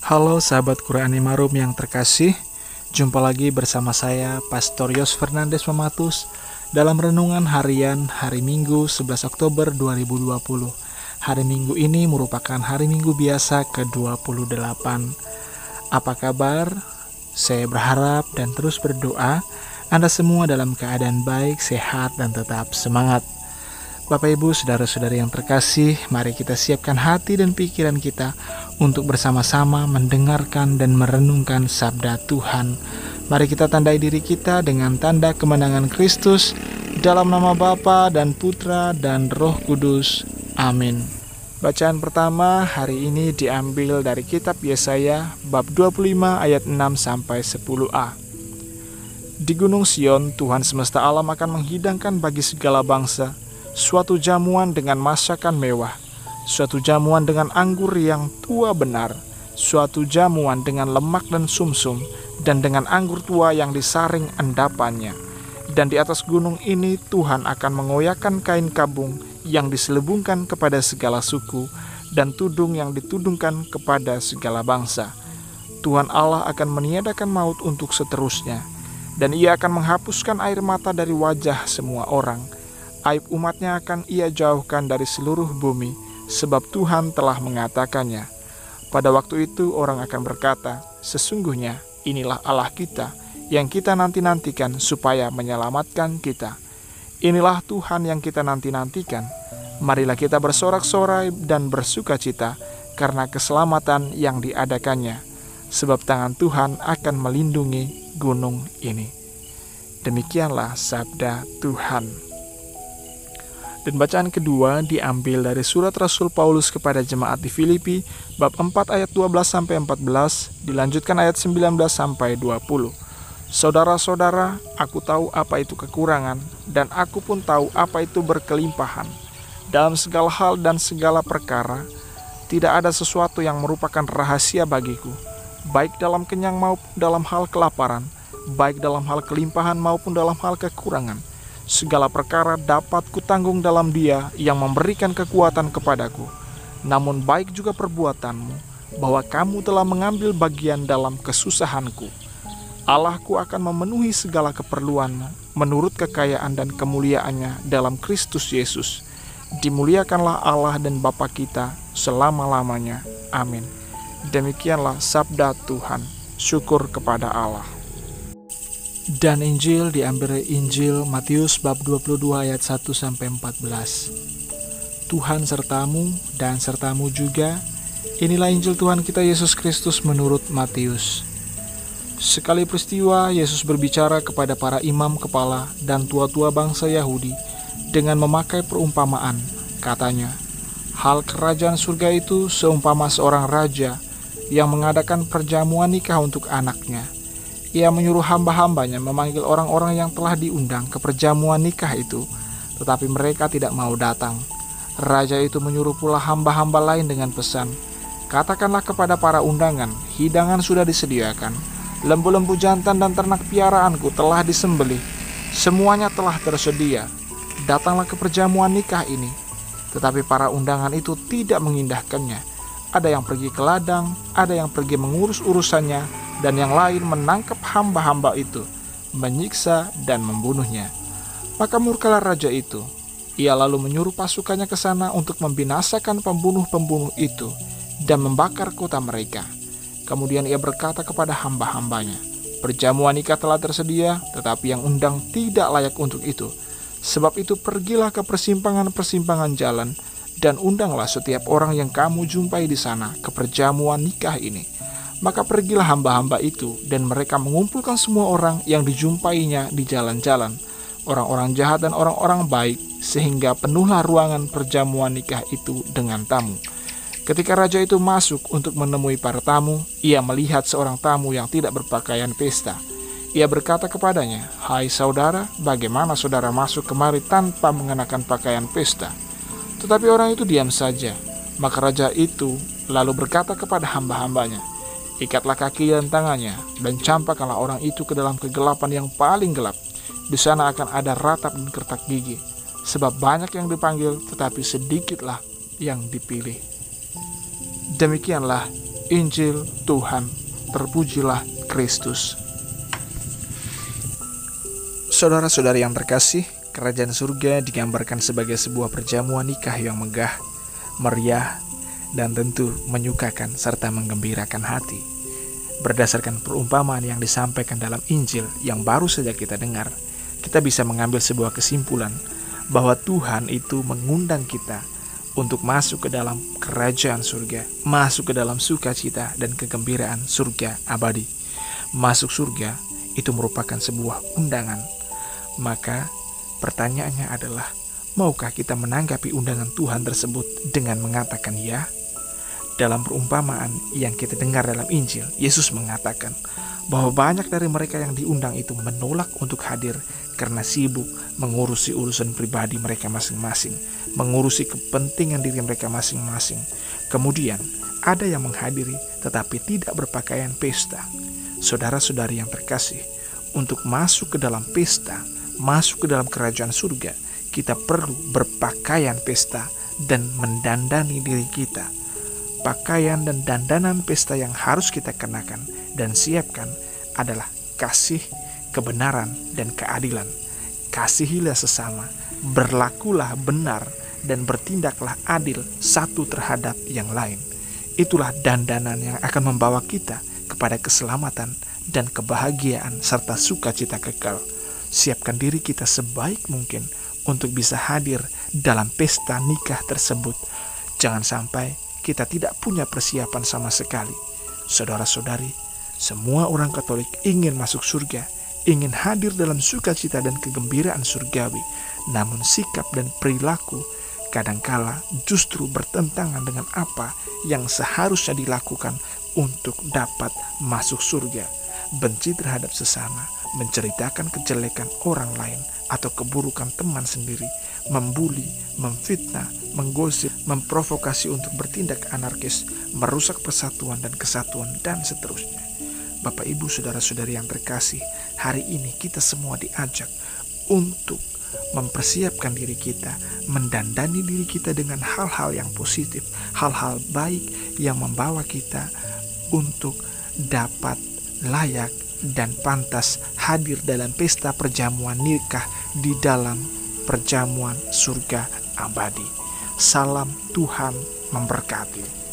Halo sahabat Quran Marum yang terkasih, jumpa lagi bersama saya Pastor Yos Fernandes Mematus dalam renungan harian hari Minggu 11 Oktober 2020. Hari Minggu ini merupakan hari Minggu biasa ke-28. Apa kabar? Saya berharap dan terus berdoa Anda semua dalam keadaan baik, sehat, dan tetap semangat. Bapak Ibu, saudara-saudari yang terkasih, mari kita siapkan hati dan pikiran kita untuk bersama-sama mendengarkan dan merenungkan sabda Tuhan. Mari kita tandai diri kita dengan tanda kemenangan Kristus, dalam nama Bapa dan Putra dan Roh Kudus. Amin. Bacaan pertama hari ini diambil dari kitab Yesaya bab 25 ayat 6-10a. Di Gunung Sion, Tuhan semesta alam akan menghidangkan bagi segala bangsa suatu jamuan dengan masakan mewah, suatu jamuan dengan anggur yang tua benar, suatu jamuan dengan lemak dan sumsum, dan dengan anggur tua yang disaring endapannya. Dan di atas gunung ini Tuhan akan mengoyakkan kain kabung yang diselubungkan kepada segala suku, dan tudung yang ditudungkan kepada segala bangsa. Tuhan Allah akan meniadakan maut untuk seterusnya, dan Ia akan menghapuskan air mata dari wajah semua orang. Aib umatnya akan Ia jauhkan dari seluruh bumi, sebab Tuhan telah mengatakannya. Pada waktu itu orang akan berkata, sesungguhnya inilah Allah kita, yang kita nanti-nantikan supaya menyelamatkan kita. Inilah Tuhan yang kita nanti-nantikan. Marilah kita bersorak-sorai dan bersukacita karena keselamatan yang diadakannya, sebab tangan Tuhan akan melindungi gunung ini. Demikianlah sabda Tuhan. Dan bacaan kedua diambil dari surat Rasul Paulus kepada jemaat di Filipi, bab 4 ayat 12-14, dilanjutkan ayat 19-20. Saudara-saudara, aku tahu apa itu kekurangan, dan aku pun tahu apa itu berkelimpahan. Dalam segala hal dan segala perkara, tidak ada sesuatu yang merupakan rahasia bagiku, baik dalam kenyang maupun dalam hal kelaparan, baik dalam hal kelimpahan maupun dalam hal kekurangan. Segala perkara dapat kutanggung dalam Dia yang memberikan kekuatan kepadaku. Namun baik juga perbuatanmu, bahwa kamu telah mengambil bagian dalam kesusahanku. Allahku akan memenuhi segala keperluanmu menurut kekayaan dan kemuliaannya dalam Kristus Yesus. Dimuliakanlah Allah dan Bapa kita selama-lamanya. Amin. Demikianlah sabda Tuhan. Syukur kepada Allah. Dan Injil diambil dari Injil Matius bab 22 ayat 1-14. Tuhan sertamu dan sertamu juga. Inilah Injil Tuhan kita Yesus Kristus menurut Matius. Sekali peristiwa Yesus berbicara kepada para imam kepala dan tua-tua bangsa Yahudi dengan memakai perumpamaan. Katanya, hal kerajaan surga itu seumpama seorang raja yang mengadakan perjamuan nikah untuk anaknya. Ia menyuruh hamba-hambanya memanggil orang-orang yang telah diundang ke perjamuan nikah itu, tetapi mereka tidak mau datang. Raja itu menyuruh pula hamba-hamba lain dengan pesan, katakanlah kepada para undangan, hidangan sudah disediakan, lembu-lembu jantan dan ternak piaraanku telah disembelih, semuanya telah tersedia, datanglah ke perjamuan nikah ini. Tetapi para undangan itu tidak mengindahkannya. Ada yang pergi ke ladang, ada yang pergi mengurus urusannya, dan yang lain menangkap hamba-hamba itu, menyiksa dan membunuhnya. Maka murkalah raja itu. Ia lalu menyuruh pasukannya ke sana untuk membinasakan pembunuh-pembunuh itu dan membakar kota mereka. Kemudian ia berkata kepada hamba-hambanya, perjamuan nikah telah tersedia, tetapi yang undang tidak layak untuk itu. Sebab itu pergilah ke persimpangan-persimpangan jalan dan undanglah setiap orang yang kamu jumpai di sana ke perjamuan nikah ini. Maka pergilah hamba-hamba itu, dan mereka mengumpulkan semua orang yang dijumpainya di jalan-jalan, orang-orang jahat dan orang-orang baik, sehingga penuhlah ruangan perjamuan nikah itu dengan tamu. Ketika raja itu masuk untuk menemui para tamu, ia melihat seorang tamu yang tidak berpakaian pesta. Ia berkata kepadanya, hai saudara, bagaimana saudara masuk kemari tanpa mengenakan pakaian pesta? Tetapi orang itu diam saja. Maka raja itu lalu berkata kepada hamba-hambanya, ikatlah kaki dan tangannya, dan campakkanlah orang itu ke dalam kegelapan yang paling gelap. Di sana akan ada ratap dan kertak gigi, sebab banyak yang dipanggil, tetapi sedikitlah yang dipilih. Demikianlah Injil Tuhan, terpujilah Kristus. Saudara-saudari yang terkasih, kerajaan surga digambarkan sebagai sebuah perjamuan nikah yang megah, meriah, dan tentu menyukakan serta menggembirakan hati. Berdasarkan perumpamaan yang disampaikan dalam Injil yang baru saja kita dengar, kita bisa mengambil sebuah kesimpulan bahwa Tuhan itu mengundang kita untuk masuk ke dalam kerajaan surga, masuk ke dalam sukacita dan kegembiraan surga abadi. Masuk surga itu merupakan sebuah undangan. Maka pertanyaannya adalah, maukah kita menanggapi undangan Tuhan tersebut dengan mengatakan ya? Dalam perumpamaan yang kita dengar dalam Injil, Yesus mengatakan bahwa banyak dari mereka yang diundang itu menolak untuk hadir karena sibuk mengurusi urusan pribadi mereka masing-masing, mengurusi kepentingan diri mereka masing-masing. Kemudian ada yang menghadiri tetapi tidak berpakaian pesta. Saudara-saudari yang terkasih, untuk masuk ke dalam pesta, masuk ke dalam kerajaan surga, kita perlu berpakaian pesta dan mendandani diri kita. Pakaian dan dandanan pesta yang harus kita kenakan dan siapkan adalah kasih, kebenaran, dan keadilan. Kasihilah sesama, berlakulah benar, dan bertindaklah adil satu terhadap yang lain. Itulah dandanan yang akan membawa kita kepada keselamatan dan kebahagiaan serta sukacita kekal. Siapkan diri kita sebaik mungkin untuk bisa hadir dalam pesta nikah tersebut. Jangan sampai kita tidak punya persiapan sama sekali. Saudara-saudari, semua orang Katolik ingin masuk surga, ingin hadir dalam sukacita dan kegembiraan surgawi. Namun sikap dan perilaku kadangkala justru bertentangan dengan apa yang seharusnya dilakukan untuk dapat masuk surga. Benci terhadap sesama, menceritakan kejelekan orang lain atau keburukan teman sendiri, membuli, memfitnah, menggosip, memprovokasi untuk bertindak anarkis, merusak persatuan dan kesatuan, dan seterusnya. Bapak, Ibu, saudara-saudari yang terkasih, hari ini kita semua diajak untuk mempersiapkan diri kita, mendandani diri kita dengan hal-hal yang positif, hal-hal baik yang membawa kita untuk dapat layak dan pantas hadir dalam pesta perjamuan nikah di dalam perjamuan surga abadi. Salam, Tuhan memberkati.